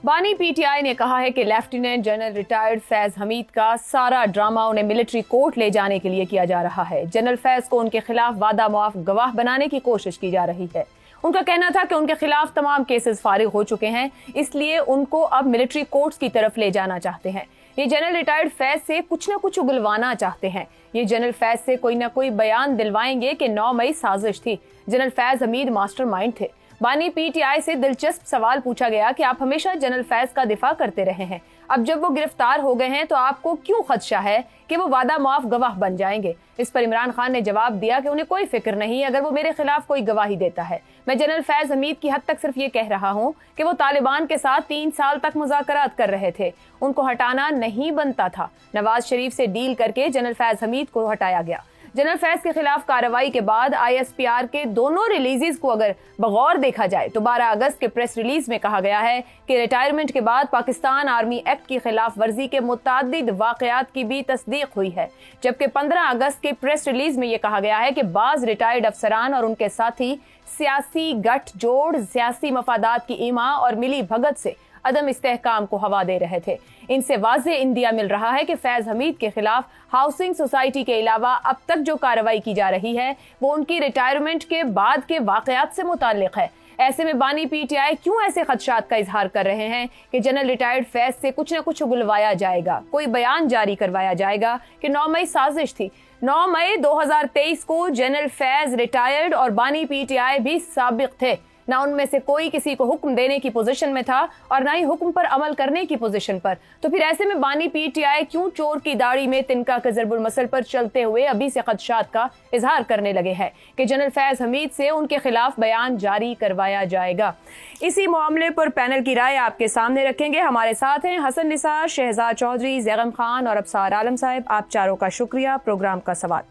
बानी पीटीआई ने कहा है कि lieutenant general retired Faiz Hamid का सारा ड्रामा उन्हें मिलिट्री कोर्ट ले जाने के लिए किया जा रहा है। जनरल फैज को उनके खिलाफ वादा मुआफ गवाह बनाने की कोशिश की जा रही है। उनका कहना था कि उनके खिलाफ तमाम केसेस फारिग हो चुके हैं, इसलिए उनको अब मिलिट्री कोर्ट्स की तरफ ले जाना चाहते हैं। ये जनरल रिटायर्ड फैज से कुछ न कुछ उगलवाना चाहते हैं। ये जनरल फैज से कोई न कोई बयान दिलवाएंगे कि 9 मई साजिश थी। जनरल फैज हमीद मास्टरमाइंड थे। बानी पीटीआई से दिलचस्प सवाल पूछा गया कि आप हमेशा जनरल फैज का दिफा करते रहे हैं, अब जब वो गिरफ्तार हो गए हैं तो आपको क्यों खदशा है कि वो वादा मुआफ गवाह बन जाएंगे। इस पर इमरान खान ने जवाब दिया कि उन्हें कोई फिक्र नहीं अगर वो मेरे खिलाफ कोई गवाही देता है। मैं जनरल फैज हमीद की हद तक सिर्फ ये कह रहा हूँ कि वो तालिबान के साथ 3 साल तक मुज़ाकरात कर रहे थे, उनको हटाना नहीं बनता था। नवाज शरीफ से डील करके जनरल फैज हमीद को हटाया गया। जनरल फैज के खिलाफ कार्रवाई के बाद ISPR के दोनों रिलीजेस को अगर बगौर देखा जाए तो 12 अगस्त के प्रेस रिलीज में कहा गया है कि रिटायरमेंट के बाद पाकिस्तान आर्मी एक्ट की खिलाफ वर्जी के मुतअद्दिद वाकयात की भी तस्दीक हुई है, जबकि 15 अगस्त के प्रेस रिलीज में यह कहा गया है कि बाज रिटायर्ड अफसरान और उनके साथी सियासी गठजोड़, सियासी मफादात की ईमा और मिली भगत से अदम इस्तेहकाम को हवा दे रहे थे। इनसे वाज़ेह इंदिया मिल रहा है कि फैज हमीद के खिलाफ हाउसिंग सोसाइटी के अलावा अब तक जो कार्रवाई की जा रही है वो उनकी रिटायरमेंट के बाद के वाकयात से मुताल्लिक है। ऐसे में बानी पीटीआई क्यों ऐसे खदशात का इजहार कर रहे हैं कि जनरल रिटायर्ड फैज से कुछ न कुछ उगलवाया जाएगा, कोई बयान जारी करवाया जाएगा कि 9 मई साजिश थी। 9 मई 2023 को जनरल फैज रिटायर्ड और बानी पीटीआई भी साबिक थे। ना उनमें से कोई किसी को हुक्म देने की पोजीशन में था और ना ही हुक्म पर अमल करने की पोजीशन पर। तो फिर ऐसे में बानी पीटीआई क्यों चोर की दाढ़ी में तिनका के ज़रबुल मसल पर चलते हुए अभी से खदशात का इजहार करने लगे हैं कि जनरल फैज हमीद से उनके खिलाफ बयान जारी करवाया जाएगा। इसी मामले पर पैनल की राय आपके सामने रखेंगे। हमारे साथ हैं हसन निसार, शहजाद चौधरी, जैगम खान और अबसार आलम साहब। आप चारों का शुक्रिया। प्रोग्राम का सवाल,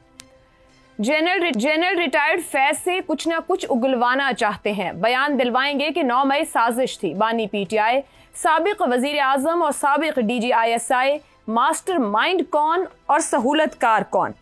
जनरल रिटायर्ड फैज से कुछ ना कुछ उगलवाना चाहते हैं, बयान दिलवाएंगे कि 9 मई साजिश थी। बानी पीटीआई, साबिक वजीर आजम और साबिक DG ISI, मास्टरमाइंड कौन और सहूलतकार कौन?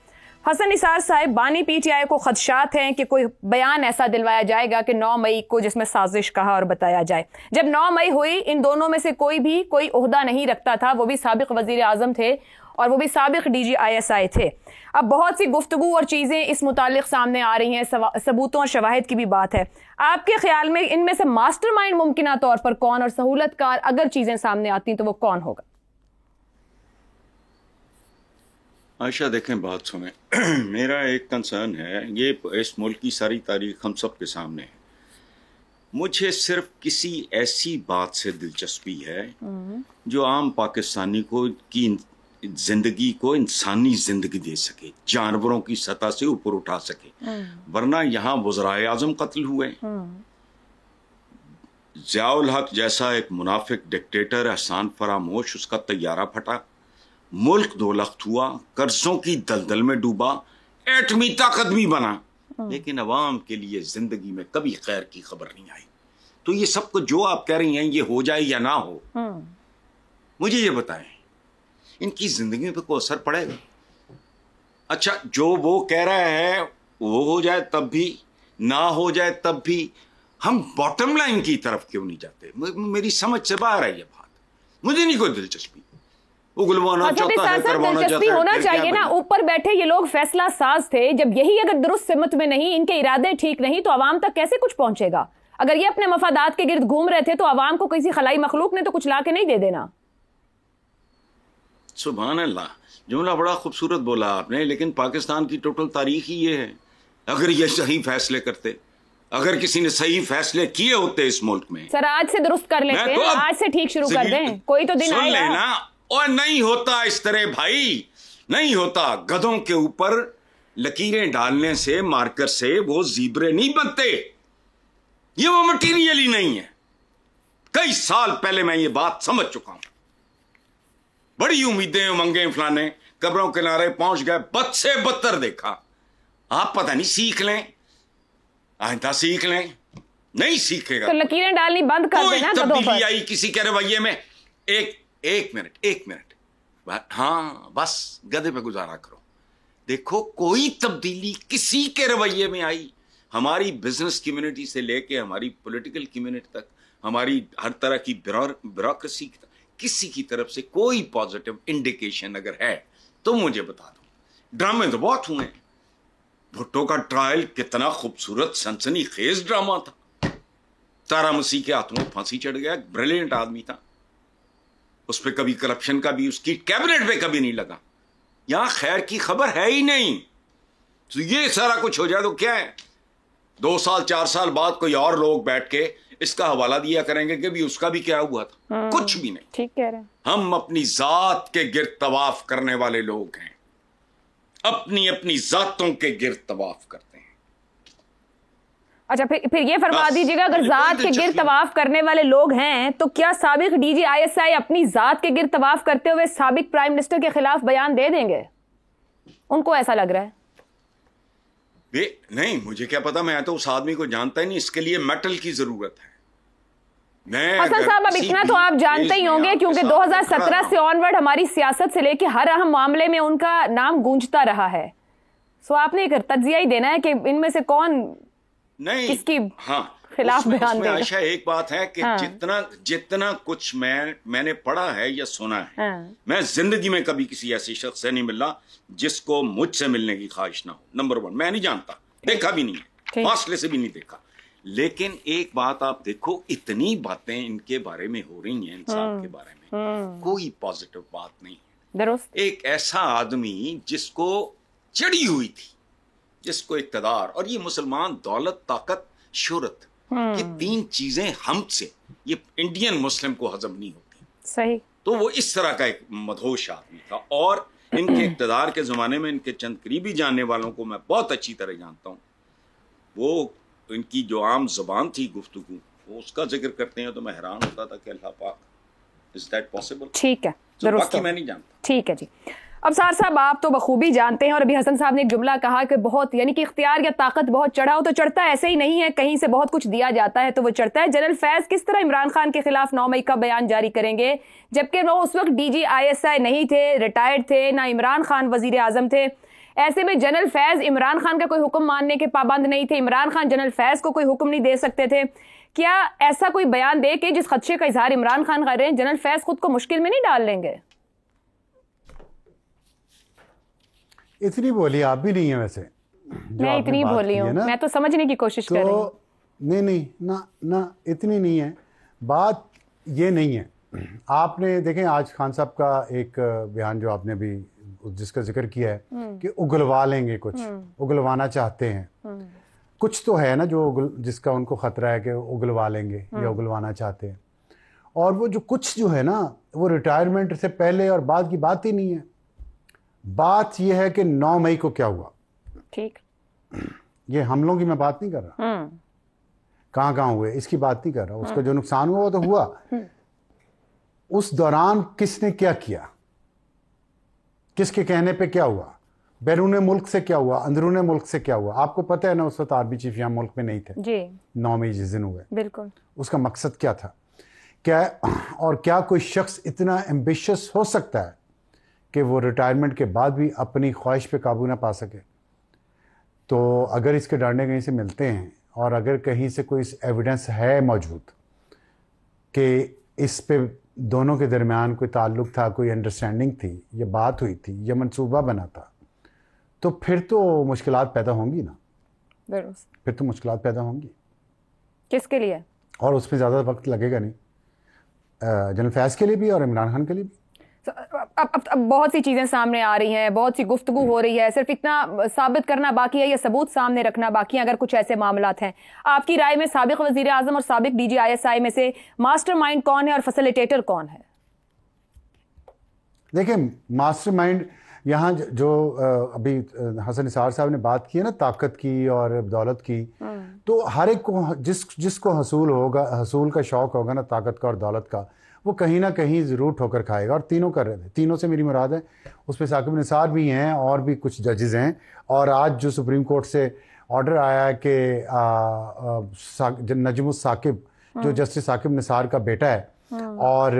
हसन निसार साहब, बानी पीटीआई को खदशात हैं कि कोई बयान ऐसा दिलवाया जाएगा कि 9 मई को जिसमें साजिश कहा और बताया जाए। जब 9 मई हुई, इन दोनों में से कोई भी कोई ओहदा नहीं रखता था, वो भी साबिक वजीर आजम थे और वो भी साबिक DG ISI थे। अब बहुत सी गुफ्तगू और चीज़ें इस मुतालिक सामने आ रही हैं, सबूतों और शवाहिद की भी बात है। आपके ख्याल में इनमें से मास्टरमाइंड मुमकिना तौर पर कौन और सहूलतकार अगर चीज़ें सामने आती तो वो कौन होगा? आयशा, देखें, बात सुने। मेरा एक कंसर्न है, ये इस मुल्क की सारी तारीख हम सब के सामने है। मुझे सिर्फ किसी ऐसी बात से दिलचस्पी है जो आम पाकिस्तानी को की जिंदगी को इंसानी जिंदगी दे सके, जानवरों की सतह से ऊपर उठा सके। वरना यहाँ वज़राए आज़म कत्ल हुए, ज़ियाउल हक जैसा एक मुनाफिक डिक्टेटर एहसान फरामोश, उसका तैयारा फटा, मुल्क दोलख्त हुआ, कर्जों की दलदल में डूबा, एटमी ताकत भी बना, लेकिन अवाम के लिए जिंदगी में कभी खैर की खबर नहीं आई। तो ये सब कुछ जो आप कह रही हैं ये हो जाए या ना हो, मुझे ये बताएं, इनकी जिंदगी पे कोई असर पड़ेगा? अच्छा, जो वो कह रहा है वो हो जाए तब भी, ना हो जाए तब भी, हम बॉटम लाइन की तरफ क्यों नहीं जाते? मेरी समझ से बाहर है ये बात। मुझे नहीं कोई दिलचस्पी, उगलवाना चाहता है, करवाना चाहता है, होना चाहिए ना। ऊपर बैठे ये लोग फैसला साज थे, जब यही अगर दुरुस्त सिमत में नहीं, इनके इरादे ठीक नहीं तो अवाम तक कैसे कुछ पहुंचेगा? अगर ये अपने मफादात के गिर्द घूम रहे थे तो अवाम को किसी खलाई मखलूक ने तो कुछ ला के नहीं दे देना। सुभान अल्लाह, जुमला बड़ा खूबसूरत बोला आपने, लेकिन पाकिस्तान की टोटल तारीख ही ये है। अगर ये सही फैसले करते, अगर किसी ने सही फैसले किए होते इस मुल्क में, सर आज से दुरुस्त कर लेते हैं, आज से ठीक शुरू कर दें, कोई तो दिन आएगा। सुन लेना, और नहीं होता इस तरह भाई, नहीं होता। गधों के ऊपर लकीरें डालने से, मार्कर से वो ज़ीब्रे नहीं बनते, ये वो मटीरियल ही नहीं है। कई साल पहले मैं ये बात समझ चुका हूं। बड़ी उम्मीदें उमंगे फलाने, कब्रों किनारे पहुंच गए, बद से बदतर देखा। आप पता नहीं सीख लें, आइंदा सीख लें, नहीं सीखेगा तो लकीरें डालनी बंद कर देना। कोई तब्दीली आई किसी के रवैये में? एक मिनट, हाँ बस गधे पे गुजारा करो। देखो, कोई तब्दीली किसी के रवैये में आई, हमारी बिजनेस कम्युनिटी से लेके हमारी पॉलिटिकल कम्युनिटी तक हमारी हर तरह की ब्यूरोक्रेसी, किसी की तरफ से कोई पॉजिटिव इंडिकेशन अगर है तो मुझे बता दो। ड्रामे तो बहुत हुए हैं। भुट्टो का ट्रायल कितना खूबसूरत सनसनीखेज ड्रामा था। तारा मसीह के हाथों में फांसी चढ़ गया, ब्रिलियंट आदमी था, उस पर कभी करप्शन का भी उसकी कैबिनेट पे कभी नहीं लगा। यहां खैर की खबर है ही नहीं। तो ये सारा कुछ हो जाए तो क्या है, 2 साल 4 साल बाद कोई और लोग बैठ के इसका हवाला दिया करेंगे कि भी उसका भी क्या हुआ था। कुछ भी नहीं। ठीक कह रहे हैं। हम अपनी जात के गिर्द तवाफ करने वाले लोग हैं, अपनी अपनी जातों के गिर्द तवाफ करते हैं। अच्छा, फिर ये फरमा दीजिएगा, अगर जात के गिर्द तवाफ करने वाले लोग हैं तो क्या साबिक डीजी आईएसआई अपनी जात के गिर्द तवाफ करते हुए साबिक प्राइम मिनिस्टर के खिलाफ बयान दे देंगे? उनको ऐसा लग रहा है। नहीं, मुझे क्या पता, मैं तो उस आदमी को जानता ही नहीं। इसके लिए मेटल की जरूरत है। हसन साहब, अब इतना तो आप जानते ही होंगे क्योंकि 2017 से ऑनवर्ड हमारी सियासत से लेकर हर अहम मामले में उनका नाम गूंजता रहा है। सो आपने एक तज्जिया ही देना है कि इनमें से कौन नहीं किसकी खिलाफ बयान देगा। आयशा, एक बात है कि जितना कुछ मैंने पढ़ा है या सुना है, मैं जिंदगी में कभी किसी ऐसे शख्स से नहीं मिला जिसको मुझसे मिलने की ख्वाहिश ना हो। नंबर 1, मैं नहीं जानता, देखा भी नहीं है, फासले से भी नहीं देखा। लेकिन एक बात आप देखो, इतनी बातें इनके बारे में हो रही हैं, इंसान के बारे में कोई पॉजिटिव बात नहीं है। एक ऐसा आदमी जिसको चढ़ी हुई थी, जिसको इक़्तिदार, और ये मुसलमान दौलत, ताकत, शोहरत, ये 3 चीजें हमसे, ये इंडियन मुस्लिम को हजम नहीं होती। सही। तो वो इस तरह का एक मदहोश आदमी था। और इनके इक़्तिदार के जमाने में इनके चंद करीबी जानने वालों को मैं बहुत अच्छी तरह जानता हूँ। वो इनकी जो आम ज़बान थी गुफ्तगू, वो उसका जिक्र करते हैं तो मैं हैरान होता था कि अल्लाह पाक, इज दैट पॉसिबल? ठीक है, बाकी मैं नहीं जानता। ठीक है जी। अब सार साहब, आप तो बखूबी जानते हैं, और अभी हसन साहब ने एक जुमला कहा कि बहुत, यानी कि इख्तियार या ताकत बहुत चढ़ा हो तो चढ़ता ऐसे ही नहीं है, कहीं से बहुत कुछ दिया जाता है तो वो चढ़ता है। जनरल फैज किस तरह इमरान खान के खिलाफ 9 मई का बयान जारी करेंगे, जबकि वो उस वक्त डीजी आईएसआई नहीं थे, रिटायर्ड थे, ना इमरान खान वजीर आजम थे। ऐसे में जनरल फैज इमरान खान का कोई हुक्म मानने के पाबंद नहीं थे, इमरान खान जनरल फैज को कोई हुक्म नहीं दे सकते थे। क्या ऐसा कोई बयान दे के जिस खदशे का इजहार इमरान खान कर रहे हैं, जनरल फैज खुद को मुश्किल में नहीं डाल लेंगे? इतनी बोली आप भी नहीं है वैसे। मैं इतनी बोली हूँ, मैं तो समझने की कोशिश कर रही हूँ। नहीं ना इतनी नहीं है बात, ये नहीं है। आपने देखें आज खान साहब का एक बयान जो आपने भी जिसका जिक्र किया है कि उगलवा लेंगे, कुछ उगलवाना चाहते हैं, कुछ तो है ना जो जिसका उनको खतरा है कि उगलवा लेंगे या उगलवाना चाहते हैं। और वो जो कुछ जो है ना, वो रिटायरमेंट से पहले और बाद की बात ही नहीं है। बात यह है कि 9 मई को क्या हुआ। ठीक, ये हमलों की मैं बात नहीं कर रहा, कहाँ हुए इसकी बात नहीं कर रहा। उसका जो नुकसान हुआ वो तो हुआ। उस दौरान किसने क्या किया, किसके कहने पे क्या हुआ, बैरून मुल्क से क्या हुआ, अंदरून मुल्क से क्या हुआ। आपको पता है ना, उस वक्त आर्मी चीफ यहाँ मुल्क में नहीं थे जी। 9 मई जिस दिन हुए, बिल्कुल। उसका मकसद क्या था, क्या, और क्या कोई शख्स इतना एम्बिशियस हो सकता है कि वो रिटायरमेंट के बाद भी अपनी ख्वाहिश पे काबू ना पा सके? तो अगर इसके डांडे कहीं से मिलते हैं और अगर कहीं से कोई एविडेंस है मौजूद कि इस पे दोनों के दरमियान कोई ताल्लुक था, कोई अंडरस्टैंडिंग थी, ये बात हुई थी, ये मंसूबा बना था, तो फिर तो मुश्किलात पैदा होंगी ना। फिर तो मुश्किलात पैदा होंगी। किसके लिए? और उसमें ज़्यादा वक्त लगेगा नहीं, जनरल फैज के लिए भी और इमरान खान के लिए भी। अब बहुत सी चीज़ें सामने आ रही हैं, बहुत सी गुफ्तगू हो रही है, सिर्फ इतना साबित करना बाकी है या सबूत सामने रखना बाकी है। अगर कुछ ऐसे मामलात हैं, आपकी राय में साबिक वजीर आजम और साबिक डीजी आईएसआई में से मास्टरमाइंड कौन है और फैसिलिटेटर कौन है? देखिए, मास्टरमाइंड यहाँ जो अभी हसन निसार साहब ने बात की है ना, ताकत की और दौलत की, तो हर एक को जिसको हसूल का शौक होगा ना, ताकत का और दौलत का, वो कहीं ना कहीं ज़रूर ठोकर खाएगा। और तीनों कर रहे थे, तीनों से मेरी मुराद है, उसमें साकिब निसार भी हैं और भी कुछ जजेस हैं। और आज जो सुप्रीम कोर्ट से ऑर्डर आया है कि नजमुस साकिब जो जस्टिस साकिब निसार का बेटा है, और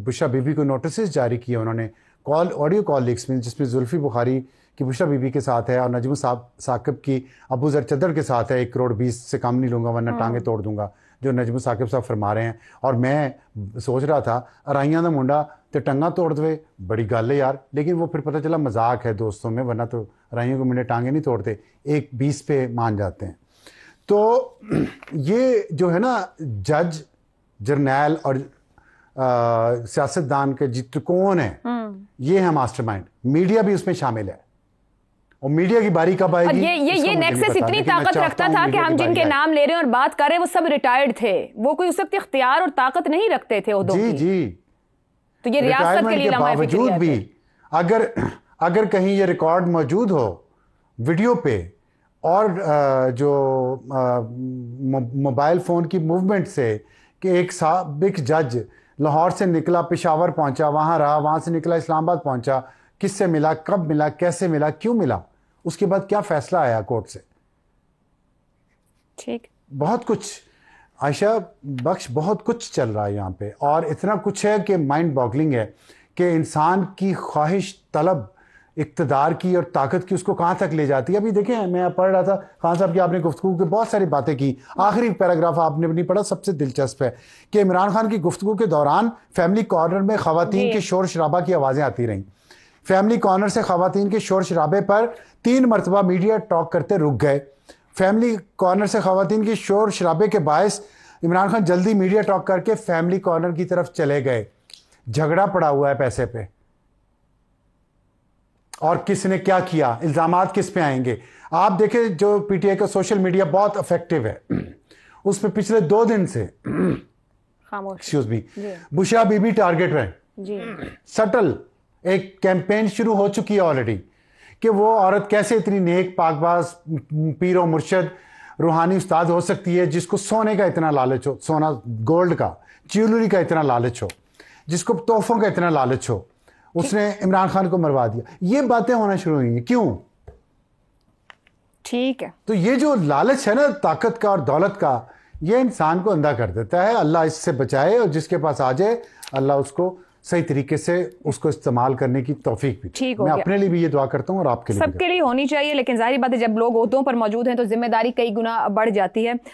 बुशरा बीबी को नोटिस जारी किए उन्होंने, ऑडियो कॉल लीक्स में, जिसमें जुल्फी बुखारी की बुशरा बीबी के साथ है और नजमुस साकिब की अबू जर चद्दर के साथ है, 1 करोड़ 20 से कम नहीं लूँगा वरना टांगे तोड़ दूंगा, जो नजम साकिब साहब फरमा रहे हैं। और मैं सोच रहा था अराइयां दा मुंडा तो टंगा तोड़ दे, बड़ी गल है यार, लेकिन वो फिर पता चला मजाक है दोस्तों में, वरना तो अराइयों के मुंडे टांगे नहीं तोड़ते, 1-20 पे मान जाते हैं। तो ये जो है ना जज, जर्नैल और सियासतदान के जित कौन है, ये है मास्टरमाइंड। मीडिया भी उसमें शामिल है, और मीडिया की बारी कब आएगी? ये नेक्सस इतनी ताकत रखता था कि हम जिनके नाम ले रहे हैं और बात कर रहे हैं वो सब रिटायर्ड थे, वो कोई उस वक्त इख्तियार और ताकत नहीं रखते थे उहदों की। जी, तो ये रियासत के लिए बावजूद भी अगर कहीं ये रिकॉर्ड मौजूद हो वीडियो पे, और जो मोबाइल फोन की मूवमेंट से कि एक साबिक जज लाहौर से निकला, पेशावर पहुंचा, वहां रहा, वहां से निकला इस्लामाबाद पहुंचा, किससे मिला, कब मिला, कैसे मिला, क्यों मिला, उसके बाद क्या फैसला आया कोर्ट से, ठीक, बहुत कुछ आयशा बख्श, बहुत कुछ चल रहा है यहाँ पे। और इतना कुछ है कि माइंड बॉगलिंग है कि इंसान की ख्वाहिश, तलब इक़्तिदार की और ताकत की उसको कहाँ तक ले जाती है। अभी देखें, मैं पढ़ रहा था खान साहब की, आपने गुफ्तगू की बहुत सारी बातें की, आखिरी पैराग्राफ आपने नहीं पढ़ा, सबसे दिलचस्प है कि इमरान खान की गुफ्तगू के दौरान फैमिली कॉर्नर में ख़वातीन के शोर शराबा की आवाज़ें आती रहीं। फैमिली कॉर्नर से ख़वातीन के शोर शराबे पर 3 मरतबा मीडिया टॉक करते रुक गए। फैमिली कॉर्नर से ख़वातीन के शोर शराबे के बायस इमरान खान जल्दी मीडिया टॉक करके फैमिली कॉर्नर की तरफ चले गए। झगड़ा पड़ा हुआ है पैसे पे, और किसने क्या किया, इल्जामात किस पे आएंगे। आप देखें जो पीटीआई का सोशल मीडिया बहुत इफेक्टिव है, उस पे पिछले 2 दिन say excuse me Bushra Bibi target है। सटल एक कैंपेन शुरू हो चुकी है ऑलरेडी कि वो औरत कैसे इतनी नेक, पाकबाज, पीरो मुर्शद, रूहानी उस्ताद हो सकती है, जिसको सोने का इतना लालच हो, सोना गोल्ड का, ज्वेलरी का इतना लालच हो, जिसको तोहफों का इतना लालच हो, उसने इमरान खान को मरवा दिया। ये बातें होना शुरू हुई हैं, क्यों? ठीक है, तो ये जो लालच है ना ताकत का और दौलत का, ये इंसान को अंधा कर देता है। अल्लाह इससे बचाए, और जिसके पास आ जाए अल्लाह उसको सही तरीके से उसको इस्तेमाल करने की तौफीक भी। ठीक हो मैं गया। अपने लिए भी ये दुआ करता हूँ और आपके लिए, सबके लिए होनी चाहिए, लेकिन जाहिर बात है जब लोग ओहदों पर मौजूद हैं तो जिम्मेदारी कई गुना बढ़ जाती है।